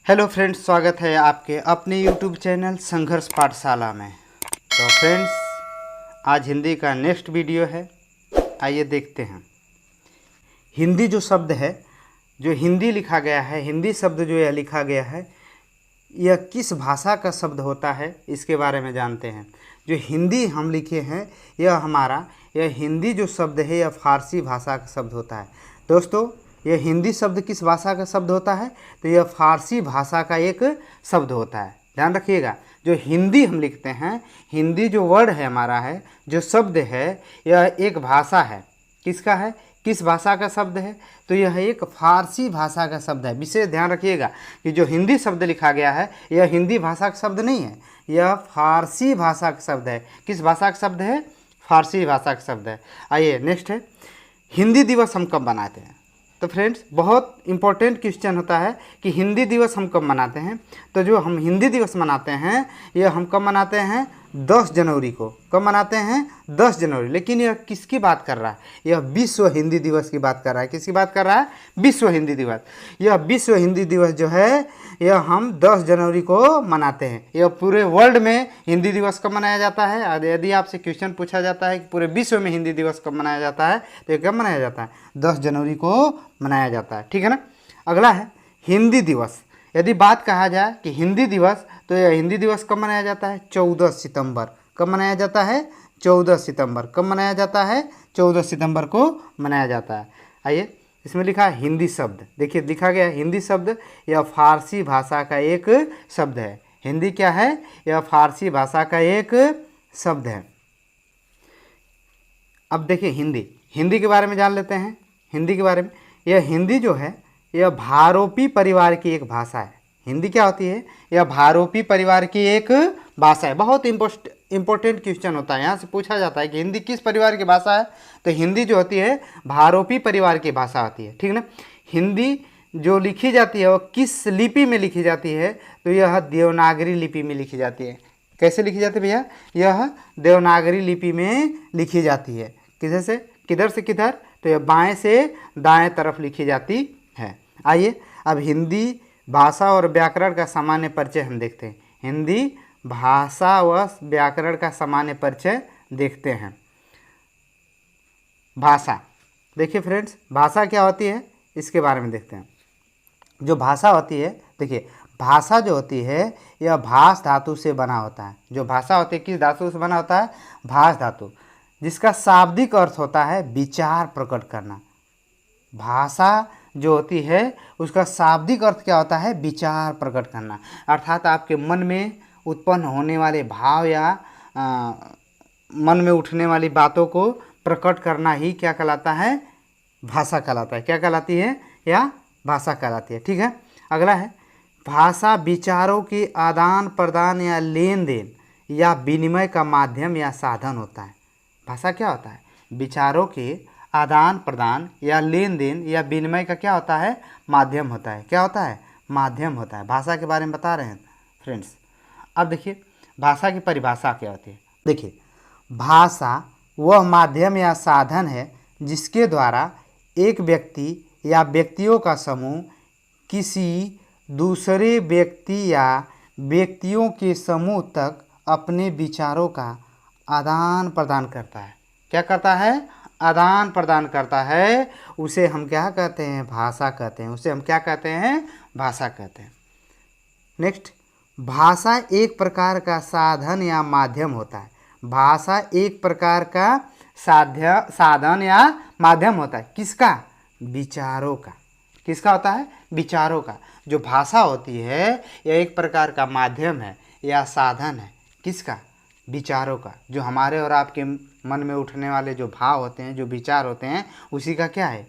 Hello friends, स्वागत है आपके अपने यूट्यूब चैनल संघर्ष पाठशाला में। तो फ्रेंड्स, आज हिंदी का नेक्स्ट वीडियो है। आइए देखते हैं। हिंदी जो शब्द है, जो हिंदी लिखा गया है, हिंदी शब्द जो यह लिखा गया है, यह किस भाषा का शब्द होता है, इसके बारे में जानते हैं। जो हिंदी हम लिखे हैं, यह हिंदी जो शब्द है, यह फारसी भाषा का शब्द होता है। दोस्तों, यह हिंदी शब्द किस भाषा का शब्द होता है? तो यह फारसी भाषा का एक शब्द होता है। ध्यान रखिएगा, जो हिंदी हम लिखते हैं, हिंदी जो वर्ड है हमारा है, जो शब्द है, यह एक भाषा है। किसका है? किस भाषा का शब्द है? तो यह एक फारसी भाषा का शब्द है। विशेष ध्यान रखिएगा कि जो हिंदी शब्द लिखा गया है, यह हिंदी भाषा का शब्द नहीं है, यह फारसी भाषा का शब्द है। किस भाषा का शब्द है? फारसी भाषा का शब्द है। आइए नेक्स्ट है, हिंदी दिवस हम कब मनाते हैं? तो फ्रेंड्स, बहुत इंपॉर्टेंट क्वेश्चन होता है कि हिंदी दिवस हम कब मनाते हैं। तो जो हम हिंदी दिवस मनाते हैं, यह हम कब मनाते हैं? 10 जनवरी को। कब मनाते हैं? 10 जनवरी। लेकिन यह किसकी बात कर रहा है? यह विश्व हिंदी दिवस की बात कर रहा है। किसकी बात कर रहा है? विश्व हिंदी दिवस। यह विश्व हिंदी दिवस जो है, यह हम 10 जनवरी को मनाते हैं। यह पूरे वर्ल्ड में हिंदी दिवस कब मनाया जाता है? यदि आपसे क्वेश्चन पूछा जाता है कि पूरे विश्व में हिंदी दिवस कब मनाया जाता है, तो यह कब मनाया जाता है? 10 जनवरी को मनाया जाता है। ठीक है ना। अगला है हिंदी दिवस। यदि बात कहा जाए कि हिंदी दिवस, तो यह हिंदी दिवस कब मनाया जाता है? 14 सितंबर। कब मनाया जाता है? 14 सितंबर। कब मनाया जाता है? 14 सितंबर को मनाया जाता है। आइए, इसमें लिखा है हिंदी शब्द। देखिए, लिखा गया हिंदी शब्द, यह फारसी भाषा का एक शब्द है। हिंदी क्या है? यह फारसी भाषा का एक शब्द है। अब देखिए, हिंदी के बारे में जान लेते हैं। हिंदी के बारे में, यह हिंदी जो है, यह भारोपी परिवार की एक भाषा है। हिंदी क्या होती है? यह भारोपी परिवार की एक भाषा है। बहुत इंपॉर्टेंट क्वेश्चन होता है, यहाँ से पूछा जाता है कि हिंदी किस परिवार की भाषा है। तो हिंदी जो होती है, भारोपी परिवार की भाषा होती है। ठीक ना। हिंदी जो लिखी जाती है, वो किस लिपि में लिखी जाती है? तो यह देवनागरी लिपि में लिखी जाती है। कैसे लिखी जाती है भैया? यह देवनागरी लिपि में लिखी जाती है। किधर से किधर? तो यह बाएं से दाएं तरफ लिखी जाती है। आइए, अब हिंदी भाषा और व्याकरण का सामान्य परिचय हम देखते हैं। हिंदी भाषा व व्याकरण का सामान्य परिचय देखते हैं। भाषा, देखिए फ्रेंड्स, भाषा क्या होती है, इसके बारे में देखते हैं। जो भाषा होती है, देखिए, भाषा जो होती है, यह भाष धातु से बना होता है। जो भाषा होती है, किस धातु से बना होता है? भाष धातु, जिसका शाब्दिक अर्थ होता है विचार प्रकट करना। भाषा जो होती है, उसका शाब्दिक अर्थ क्या होता है? विचार प्रकट करना। अर्थात आपके मन में उत्पन्न होने वाले भाव या मन में उठने वाली बातों को प्रकट करना ही क्या कहलाता है? भाषा कहलाता है। क्या कहलाती है? या भाषा कहलाती है। ठीक है। अगला है, भाषा विचारों के आदान प्रदान या लेन देन या विनिमय का माध्यम या साधन होता है। भाषा क्या होता है? विचारों के आदान प्रदान या लेन देन या विनिमय का क्या होता है? माध्यम होता है। क्या होता है? माध्यम होता है। भाषा के बारे में बता रहे हैं फ्रेंड्स। अब देखिए, भाषा की परिभाषा क्या होती है। देखिए, भाषा वह माध्यम या साधन है जिसके द्वारा एक व्यक्ति या व्यक्तियों का समूह किसी दूसरे व्यक्ति या व्यक्तियों के समूह तक अपने विचारों का आदान प्रदान करता है। क्या करता है? आदान प्रदान करता है। उसे हम क्या कहते हैं? भाषा कहते हैं। उसे हम क्या कहते हैं? भाषा कहते हैं। नेक्स्ट, भाषा एक प्रकार का साधन या माध्यम होता है। भाषा एक प्रकार का साधन या माध्यम होता है। किसका? विचारों का। किसका होता है? विचारों का। जो भाषा होती है, यह एक प्रकार का माध्यम है या साधन है। किसका? विचारों का। जो हमारे और आपके मन में उठने वाले जो भाव होते हैं, जो विचार होते हैं, उसी का क्या है?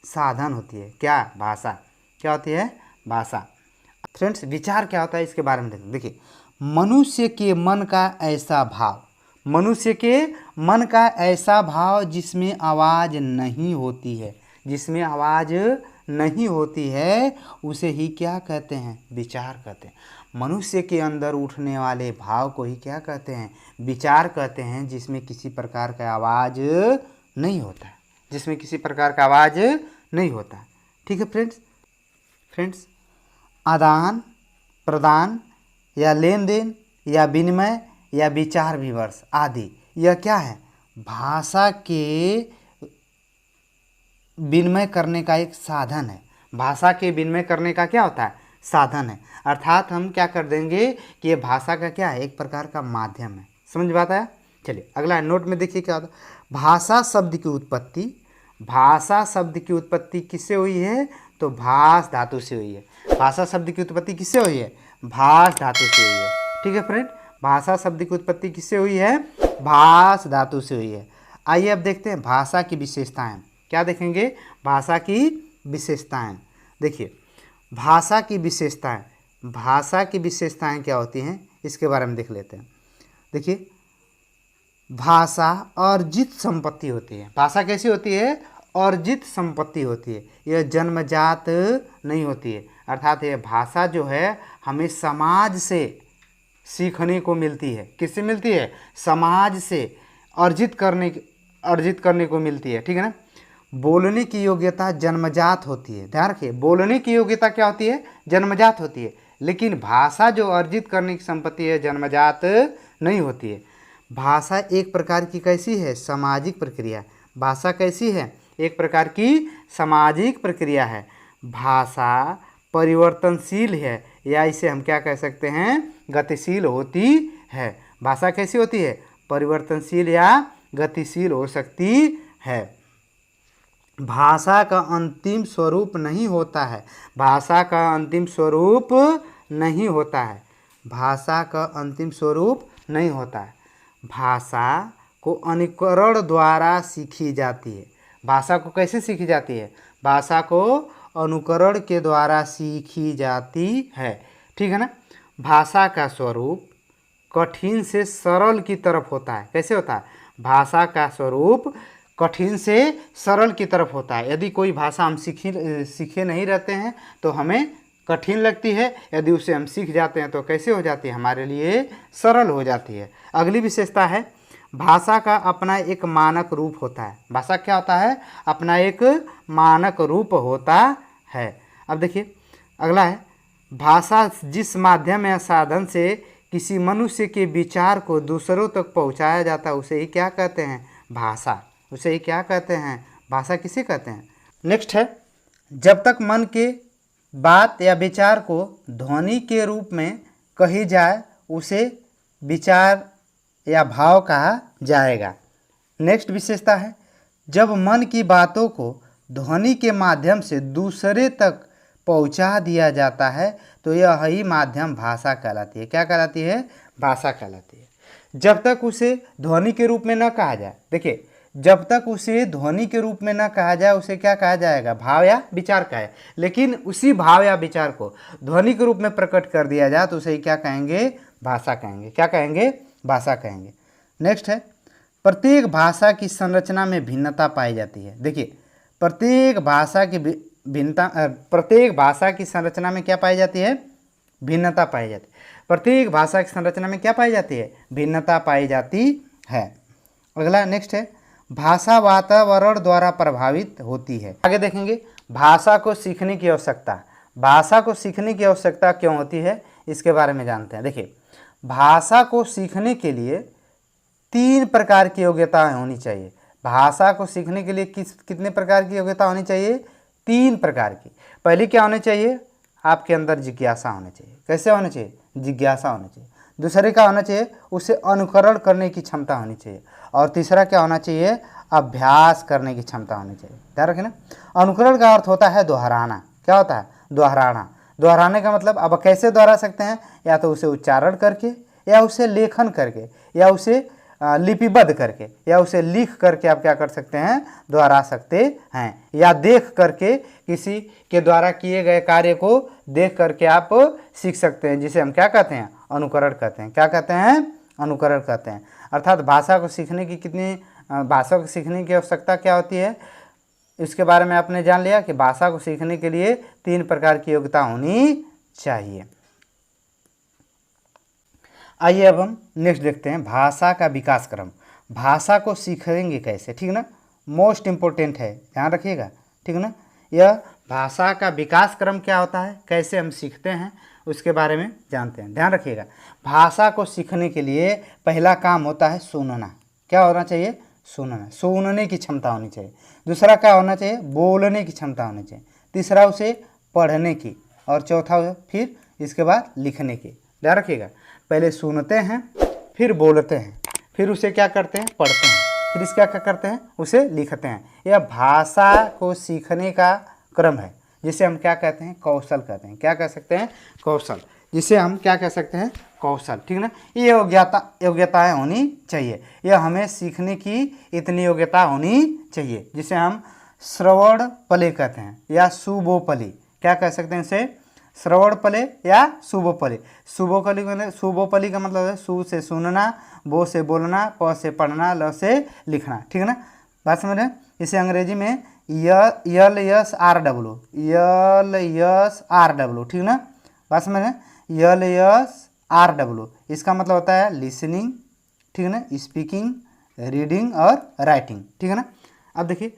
साधन होती है। क्या? भाषा। क्या होती है? भाषा। फ्रेंड्स, विचार क्या होता है, इसके बारे में देखिए। मनुष्य के मन का ऐसा भाव, मनुष्य के मन का ऐसा भाव जिसमें आवाज़ नहीं होती है, जिसमें आवाज़ नहीं होती है, उसे ही क्या कहते हैं? विचार कहते हैं। मनुष्य के अंदर उठने वाले भाव को ही क्या कहते हैं? विचार कहते हैं, जिसमें किसी प्रकार का आवाज़ नहीं होता है, जिसमें किसी प्रकार का आवाज़ नहीं होता। ठीक है फ्रेंड्स। आदान प्रदान या लेन देन या विनिमय या विचार विमर्श आदि। यह क्या है? भाषा के विनिमय करने का एक साधन है। भाषा के विनिमय करने का क्या होता है? साधन है। अर्थात हम क्या कर देंगे कि ये भाषा का क्या है? एक प्रकार का माध्यम है। समझ में आता है? चलिए अगला नोट में देखिए क्या होता है। भाषा शब्द की उत्पत्ति, भाषा शब्द की उत्पत्ति किससे हुई है? तो भाष धातु से हुई है। भाषा शब्द की उत्पत्ति किससे हुई है? भाष धातु से हुई है। ठीक है फ्रेंड, भाषा शब्द की उत्पत्ति किससे हुई है? भाष धातु से हुई है। आइए अब देखते हैं भाषा की विशेषताएं। क्या देखेंगे? भाषा की विशेषताएं। देखिए भाषा की विशेषताएं, भाषा की विशेषताएं क्या होती हैं इसके बारे में देख लेते हैं। देखिए भाषा अर्जित संपत्ति होती है। भाषा कैसी होती है? अर्जित संपत्ति होती है। यह जन्मजात नहीं होती है। अर्थात यह भाषा जो है हमें समाज से सीखने को मिलती है। किससे मिलती है? समाज से अर्जित करने को मिलती है। ठीक है ना। बोलने की योग्यता जन्मजात होती है। ध्यान रखिए, बोलने की योग्यता क्या होती है? जन्मजात होती है। लेकिन भाषा जो अर्जित करने की संपत्ति है जन्मजात नहीं होती है। भाषा एक प्रकार की कैसी है? सामाजिक प्रक्रिया। भाषा कैसी है? एक प्रकार की सामाजिक प्रक्रिया है। भाषा परिवर्तनशील है, या इसे हम क्या कह सकते हैं? गतिशील होती है। भाषा कैसी होती है? परिवर्तनशील या गतिशील हो सकती है। भाषा का अंतिम स्वरूप नहीं होता है। भाषा का अंतिम स्वरूप नहीं होता है। भाषा का अंतिम स्वरूप नहीं होता है। भाषा को अनुकरण द्वारा सीखी जाती है। भाषा को कैसे सीखी जाती है? भाषा को अनुकरण के द्वारा सीखी जाती है। ठीक है ना। भाषा का स्वरूप कठिन से सरल की तरफ होता है। कैसे होता है? भाषा का स्वरूप कठिन से सरल की तरफ होता है। यदि कोई भाषा हम सीखे नहीं रहते हैं तो हमें कठिन लगती है। यदि उसे हम सीख जाते हैं तो कैसे हो जाती है? हमारे लिए सरल हो जाती है। अगली विशेषता है भाषा का अपना एक मानक रूप होता है। भाषा क्या होता है? अपना एक मानक रूप होता है। अब देखिए अगला है भाषा जिस माध्यम या साधन से किसी मनुष्य के विचार को दूसरों तक पहुंचाया जाता है उसे ही क्या कहते हैं? भाषा। उसे ही क्या कहते हैं? भाषा किसे कहते हैं? नेक्स्ट है जब तक मन के बात या विचार को ध्वनि के रूप में कही जाए उसे विचार या भाव कहा जाएगा। नेक्स्ट विशेषता है जब मन की बातों को ध्वनि के माध्यम से दूसरे तक पहुंचा दिया जाता है तो यह ही माध्यम भाषा कहलाती है। क्या कहलाती है? भाषा कहलाती है। जब तक उसे ध्वनि के रूप में न कहा जाए, देखिए जब तक उसे ध्वनि के रूप में न कहा जाए उसे क्या कहा जाएगा? भाव या विचार कहे। लेकिन उसी भाव या विचार को ध्वनि के रूप में प्रकट कर दिया जाए तो उसे क्या कहेंगे? भाषा कहेंगे। क्या कहेंगे? भाषा कहेंगे। नेक्स्ट है प्रत्येक भाषा की संरचना में भिन्नता पाई जाती है। देखिए प्रत्येक भाषा की प्रत्येक भाषा की संरचना में क्या पाई जाती है? भिन्नता पाई जाती है। प्रत्येक भाषा की संरचना में क्या पाई जाती है? भिन्नता पाई जाती है। अगला नेक्स्ट है भाषा वातावरण द्वारा प्रभावित होती है। आगे देखेंगे भाषा को सीखने की आवश्यकता। भाषा को सीखने की आवश्यकता क्यों होती है इसके बारे में जानते हैं। देखिए भाषा को सीखने के लिए 3 प्रकार की योग्यताएं होनी चाहिए। भाषा को सीखने के लिए कितने प्रकार की योग्यता होनी चाहिए? 3 प्रकार की। पहली क्या होनी चाहिए? आपके अंदर जिज्ञासा होनी चाहिए। कैसे होनी चाहिए? जिज्ञासा होनी चाहिए। दूसरे क्या होना चाहिए? उसे अनुकरण करने की क्षमता होनी चाहिए। और तीसरा क्या होना चाहिए? अभ्यास करने की क्षमता होनी चाहिए। ध्यान रखें ना। अनुकरण का अर्थ होता है दोहराना। क्या होता है? दोहराना। दोहराने का मतलब अब कैसे दोहरा सकते हैं? या तो उसे उच्चारण करके, या उसे लेखन करके, या उसे लिपिबद्ध करके, या उसे लिख करके आप क्या कर सकते हैं? दोहरा सकते हैं। या देख करके किसी के द्वारा किए गए कार्य को देख करके आप सीख सकते हैं, जिसे हम क्या कहते हैं? अनुकरण कहते हैं। क्या कहते हैं? अनुकरण कहते हैं। अर्थात भाषा को सीखने की आवश्यकता क्या होती है इसके बारे में आपने जान लिया कि भाषा को सीखने के लिए 3 प्रकार की योग्यता होनी चाहिए। आइए अब हम नेक्स्ट देखते हैं भाषा का विकास क्रम। भाषा को सीखेंगे कैसे? ठीक ना, मोस्ट इम्पोर्टेंट है, ध्यान रखिएगा। ठीक ना, यह भाषा का विकास क्रम क्या होता है, कैसे हम सीखते हैं, उसके बारे में जानते हैं। ध्यान रखिएगा, भाषा को सीखने के लिए पहला काम होता है सुनना। क्या होना चाहिए, सुनना, सुनने की क्षमता होनी चाहिए। दूसरा क्या होना चाहिए, बोलने की क्षमता होनी चाहिए। तीसरा उसे पढ़ने की, और चौथा फिर इसके बाद लिखने की। ध्यान रखिएगा, पहले सुनते हैं, फिर बोलते हैं, फिर उसे क्या करते हैं, पढ़ते हैं, फिर इसका क्या करते हैं, उसे लिखते हैं। यह भाषा को सीखने का क्रम है, जिसे हम क्या कहते हैं, कौशल कहते हैं। क्या कह सकते हैं, कौशल, जिसे हम क्या कह सकते हैं, कौशल। ठीक ना, ये योग्यताएं होनी चाहिए। यह हमें सीखने की इतनी योग्यता होनी चाहिए, जिसे हम श्रवण पले कहते हैं या सुबोपली। क्या कह सकते हैं इसे, श्रवण पले या सुबोपली। सुबोपली का मतलब है सु से सुनना, बो से बोलना, प से पढ़ना, ल से लिखना। ठीक है ना, बात समझ रहे हैं। इसे अंग्रेजी में यल यस आर डब्लू, ठीक ना, बात समझ रहे हैं, यल यस आर डब्लू। इसका मतलब होता है लिसनिंग, ठीक है ना, स्पीकिंग, रीडिंग और राइटिंग। ठीक है ना। अब देखिए,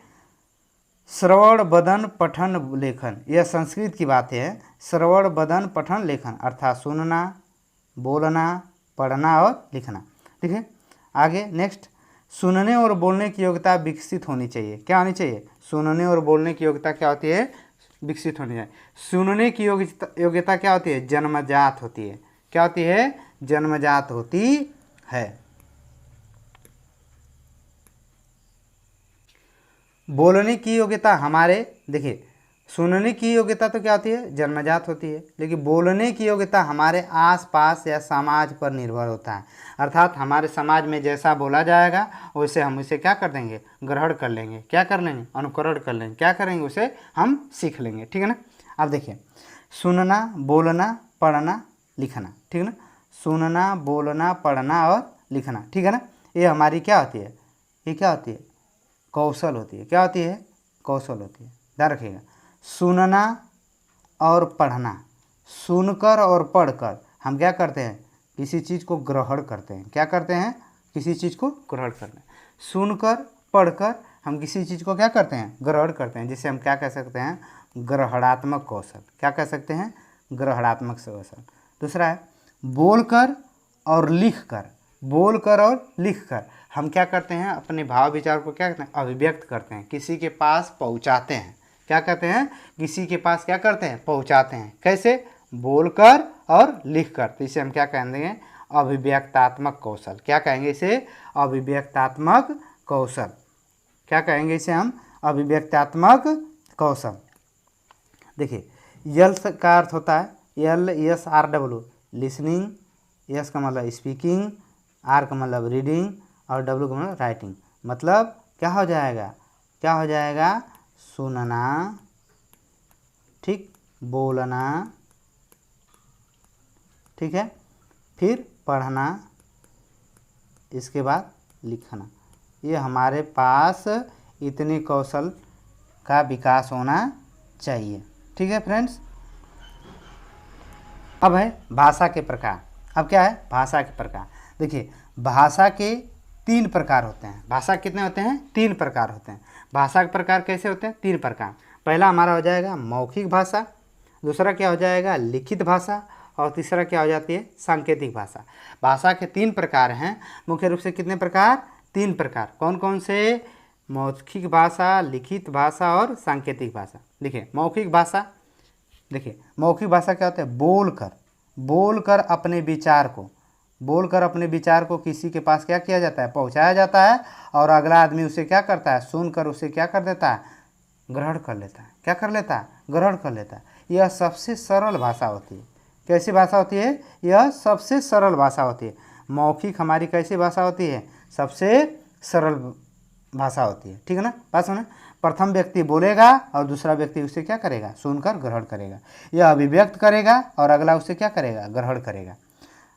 श्रवण बदन पठन लेखन, यह संस्कृत की बात है। श्रवण बदन पठन लेखन अर्थात सुनना, बोलना, पढ़ना और लिखना। ठीक है, आगे नेक्स्ट, सुनने और बोलने की योग्यता विकसित होनी चाहिए। क्या होनी चाहिए, सुनने और बोलने की योग्यता क्या होती है, विकसित होनी चाहिए। सुनने की योग्यता क्या होती है, जन्मजात होती है। क्या होती है, जन्मजात होती है। बोलने की योग्यता हमारे, देखिए, सुनने की योग्यता तो क्या होती है, जन्मजात होती है, लेकिन बोलने की योग्यता हमारे आसपास या समाज पर निर्भर होता है। अर्थात हमारे समाज में जैसा बोला जाएगा वैसे हम उसे क्या कर देंगे, ग्रहण कर लेंगे। क्या कर लेंगे, अनुकरण कर लेंगे। क्या करेंगे, उसे हम सीख लेंगे। ठीक है ना। अब देखिए, सुनना, बोलना, पढ़ना, लिखना। ठीक है ना, सुनना, बोलना, पढ़ना और लिखना। ठीक है ना, ये हमारी क्या होती है, ये क्या होती है, कौशल होती है। क्या होती है, कौशल होती है। ध्यान रखिएगा, सुनना और पढ़ना, सुनकर और पढ़कर हम क्या करते हैं, किसी चीज़ को ग्रहण करते हैं। क्या करते हैं, किसी चीज़ को ग्रहण करते हैं। सुनकर पढ़कर हम किसी चीज़ को क्या करते हैं, ग्रहण करते हैं, जिसे हम क्या कह सकते हैं, ग्रहणात्मक कौशल। क्या कह सकते हैं, ग्रहणात्मक कौशल। दूसरा है बोलकर और लिखकर। बोलकर और लिखकर हम क्या करते हैं, अपने भाव विचार को क्या करते हैं, अभिव्यक्त करते हैं, किसी के पास पहुंचाते हैं। क्या कहते हैं, किसी के पास क्या करते हैं, पहुंचाते हैं। कैसे, बोलकर और लिखकर। तो इसे हम क्या कहेंगे, अभिव्यक्तात्मक कौशल। क्या कहेंगे इसे, अभिव्यक्तात्मक कौशल। क्या कहेंगे इसे हम, अभिव्यक्तात्मक कौशल। देखिए, यल का अर्थ होता है L S R W, listening, S का मतलब स्पीकिंग, आर का मतलब रीडिंग और डब्लू का मतलब राइटिंग। मतलब क्या हो जाएगा, क्या हो जाएगा, सुनना, ठीक, बोलना, ठीक है, फिर पढ़ना, इसके बाद लिखना। ये हमारे पास इतने कौशल का विकास होना चाहिए। ठीक है फ्रेंड्स। अब है भाषा के प्रकार। अब क्या है, भाषा के प्रकार। देखिए, भाषा के 3 प्रकार होते हैं। भाषा कितने होते हैं, 3 प्रकार होते हैं। भाषा के प्रकार कैसे होते हैं, 3 प्रकार। पहला हमारा हो जाएगा मौखिक भाषा, दूसरा क्या हो जाएगा, लिखित भाषा, और तीसरा क्या हो जाती है, सांकेतिक भाषा। भाषा के 3 प्रकार हैं। मुख्य रूप से कितने प्रकार, 3 प्रकार। कौन कौन से, मौखिक भाषा, लिखित भाषा और सांकेतिक भाषा। देखिए, मौखिक भाषा, देखिए मौखिक भाषा क्या होता है, बोलकर अपने विचार को किसी के पास क्या किया जाता है, पहुंचाया जाता है, और अगला आदमी उसे क्या करता है, सुनकर उसे क्या कर देता है, ग्रहण कर लेता है। क्या कर लेता है, ग्रहण कर लेता है। यह सबसे सरल भाषा होती है। कैसी भाषा होती है, यह सबसे सरल भाषा होती है। मौखिक हमारी कैसी भाषा होती है, सबसे सरल भाषा होती है। ठीक है ना, बात सुना। प्रथम व्यक्ति बोलेगा और दूसरा व्यक्ति उसे क्या करेगा, सुनकर ग्रहण करेगा। यह अभिव्यक्त करेगा और अगला उसे क्या करेगा, ग्रहण करेगा।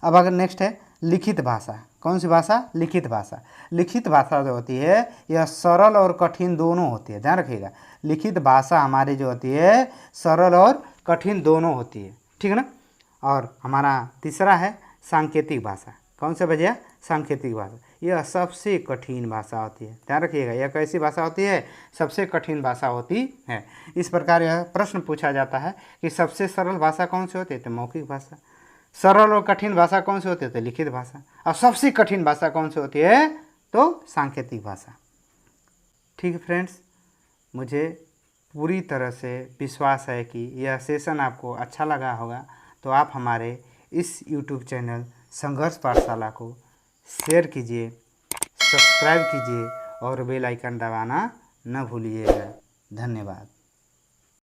अब अगर नेक्स्ट है लिखित भाषा। कौन सी भाषा, लिखित भाषा। लिखित भाषा जो होती है यह सरल और कठिन दोनों होती है। ध्यान रखिएगा, लिखित भाषा हमारी जो होती है सरल और कठिन दोनों होती है। ठीक है ना। और हमारा तीसरा है सांकेतिक भाषा। कौन सा भैया, सांकेतिक भाषा। यह सबसे कठिन भाषा होती है। ध्यान रखिएगा, यह कैसी भाषा होती है? सबसे कठिन भाषा होती है। इस प्रकार यह प्रश्न पूछा जाता है कि सबसे सरल भाषा कौन सी होती है? तो मौखिक भाषा। सरल और कठिन भाषा कौन सी होती है? तो लिखित भाषा। और सबसे कठिन भाषा कौन सी होती है? तो सांकेतिक भाषा। ठीक है फ्रेंड्स, मुझे पूरी तरह से विश्वास है कि यह सेशन आपको अच्छा लगा होगा। तो आप हमारे इस YouTube चैनल संघर्ष पाठशाला को शेयर कीजिए, सब्सक्राइब कीजिए और बेल आइकन दबाना न भूलिएगा। धन्यवाद।